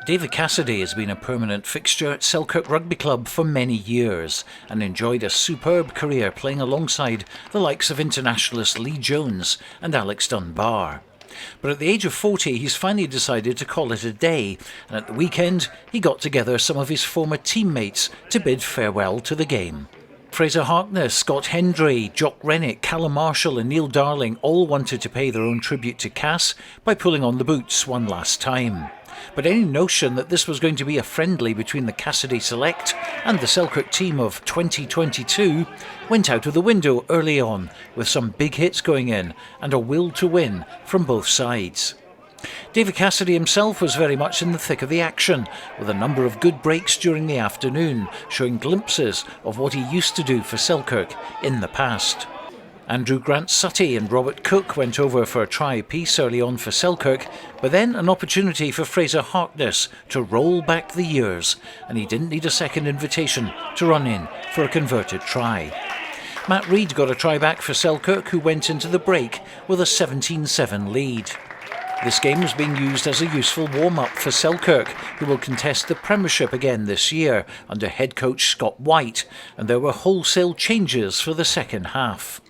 David Cassidy has been a permanent fixture at Selkirk Rugby Club for many years and enjoyed a superb career playing alongside the likes of internationalist Lee Jones and Alex Dunbar. But at the age of 40, he's finally decided to call it a day, and at the weekend he got together some of his former teammates to bid farewell to the game. Fraser Harkness, Scott Hendry, Jock Rennick, Callum Marshall and Neil Darling all wanted to pay their own tribute to Cass by pulling on the boots one last time. But any notion that this was going to be a friendly between the Cassidy Select and the Selkirk team of 2022 went out of the window early on, with some big hits going in and a will to win from both sides. David Cassidy himself was very much in the thick of the action, with a number of good breaks during the afternoon, showing glimpses of what he used to do for Selkirk in the past. Andrew Grant-Sutty and Robert Cook went over for a try apiece early on for Selkirk, but then an opportunity for Fraser Harkness to roll back the years, and he didn't need a second invitation to run in for a converted try. Matt Reid got a try back for Selkirk, who went into the break with a 17-7 lead. This game was being used as a useful warm-up for Selkirk, who will contest the Premiership again this year under head coach Scott White, and there were wholesale changes for the second half.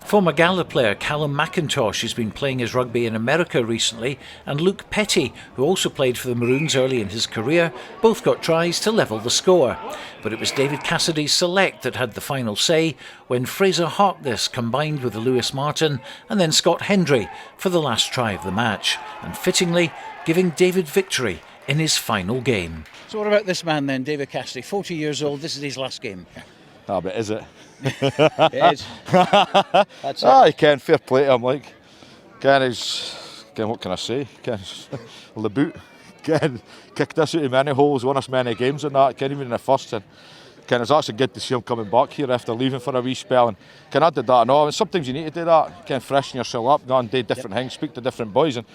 Former Gala player Callum McIntosh has been playing his rugby in America recently, and Luke Petty, who also played for the Maroons early in his career, both got tries to level the score. But it was David Cassidy's Select that had the final say when Fraser Harkness combined with Lewis Martin and then Scott Hendry for the last try of the match, and fittingly giving David victory in his final game. So what about this man then, David Cassidy, 40 years old, this is his last game? Ah, but is it? It is. That's You can fair play to him, like. What can I say? The boot. Kicked us out of many holes, won us many games and that. Even in the first. And it's actually good to see him coming back here after leaving for a wee spell. And I did that and all. And sometimes you need to do that. Freshen yourself up, go and do different things, speak to different boys. And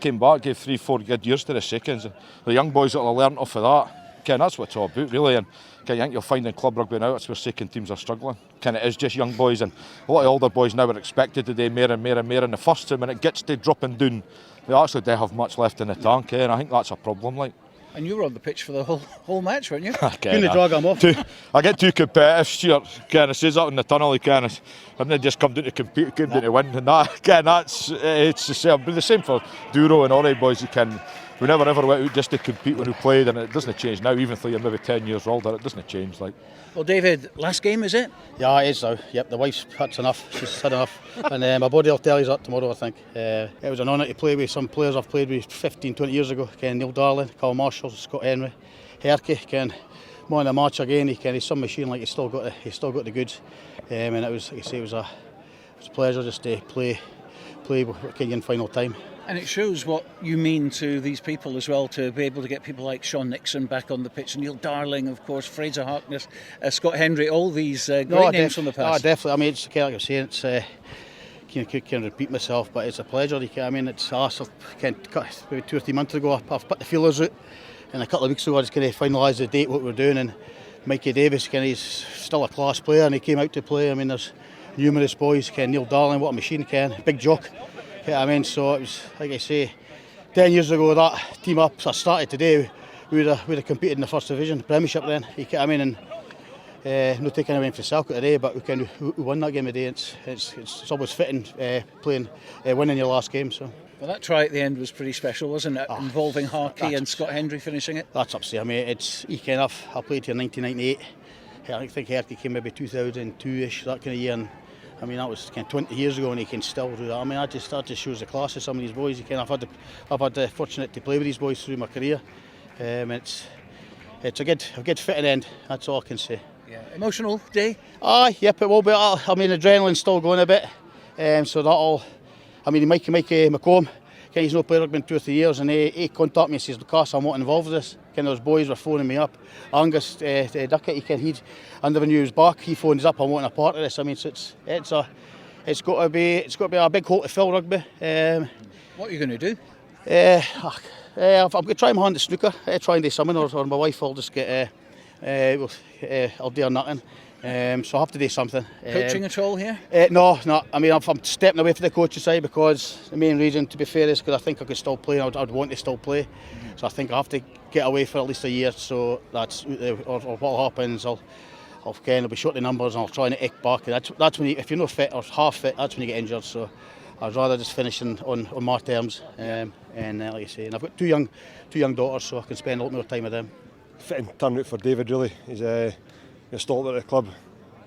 came back, gave 3-4 good years to the seconds. And the young boys that will learn off of that. That's what it's all about, really. And I think you'll find in club rugby now that's where second teams are struggling. It is just young boys, and a lot of older boys now are expected to do more and more and more. And the first time when it gets to dropping down, they actually don't have much left in the tank, and I think that's a problem. Like. And you were on the pitch for the whole match, weren't you? Couldn't drag him off. I get too competitive, Stuart. I says that in the tunnel, and they just come down to compete, came down to win, and it's the same. But the same for Duro and all the boys. We never ever went out just to compete when we played, and it doesn't change now. Even though you're maybe 10 years older, it doesn't change. Like. Well, David, last game is it? Yeah, it is now. Yep, the wife's had enough. She's had enough, and my body will tell you that tomorrow. I think it was an honour to play with some players I've played with 15, 20 years ago. Neil Darling, Callum Marshall, Scott Henry, Herky. Man of the match again. He's some machine. Like he's still got the goods. And it was, like I say, it was a pleasure just to play in final time. And it shows what you mean to these people as well, to be able to get people like Sean Nixon back on the pitch, Neil Darling, of course, Fraser Harkness, Scott Hendry, all these great names from the past. Definitely. I mean, it's like I'm saying, it's can't repeat myself, but it's a pleasure. It's maybe 2 or 3 months ago, I've put the feelers out, and a couple of weeks ago I just kind of finalised the date, what we're doing, and Mikey Davis, he's still a class player, and he came out to play. I mean, there's numerous boys. Neil Darling, what a machine, big jock. So it was, like I say, 10 years ago that team up I started today, we would have competed in the first division, Premiership then. And not taking away from Selkirk today, but we won that game today. It's always fitting winning your last game. So. Well, that try at the end was pretty special, wasn't it? Involving Harkey and Scott Hendry finishing it. That's up to you. I mean, I played here in 1998. I think Herky came maybe 2002-ish, that kind of year. And, I mean, that was 20 years ago, and he can still do that. I mean, that just shows the class of some of these boys. I've had the fortunate to play with these boys through my career. It's a good fitting end. That's all I can say. Yeah, emotional day. Yep, it will be. I mean, adrenaline's still going a bit. So that'll. I mean, Mikey McComb. He's not played rugby in 2 or 3 years, and he contacted me and says, "Lucas, I'm not involved with this." Those boys were phoning me up. Angus Duckett, I never knew he was back. He phoned us up, "I want a part of this." I mean, so it's got to be a big hole to fill, rugby. What are you going to do? I'm going to try my hand at snooker. Try and do something, or my wife will just get. I'll do nothing. So I have to do something. Coaching at all here? No. I mean, I'm stepping away from the coaching side because the main reason, to be fair, is because I think I could still play. I'd want to still play. So I think I have to get away for at least a year. So that's or what happens. I'll be short the numbers and I'll try and ick back. That's when if you're not fit or half fit, that's when you get injured. So I'd rather just finish on my terms. And like I say, and I've got two young daughters, so I can spend a lot more time with them. Fitting turnout for David, really. He's a stalwart at the club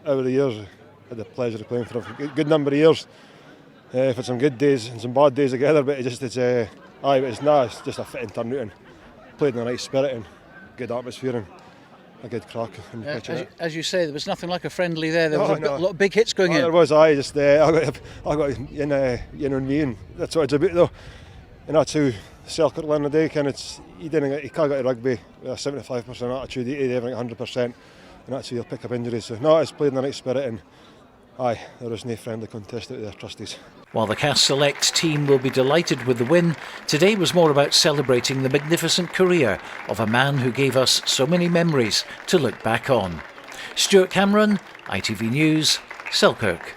over the years. Had the pleasure of playing for a good number of years. For some good days and some bad days together, but it's just a fitting turnout and played in a nice spirit and good atmosphere and a good crack in the pitch. As you say, there was nothing like a friendly there. There was a lot of big hits going in. There was. I got in me, and that's what it's about though. And that's how Selkirk learned the day. He can't get to rugby with a 75% attitude. He did everything 100%, and that's how you'll pick up injuries. So no, it's played in a nice spirit, and there was no friendly contest out there, trustees. While the Cass Select team will be delighted with the win, today was more about celebrating the magnificent career of a man who gave us so many memories to look back on. Stuart Cameron, ITV News, Selkirk.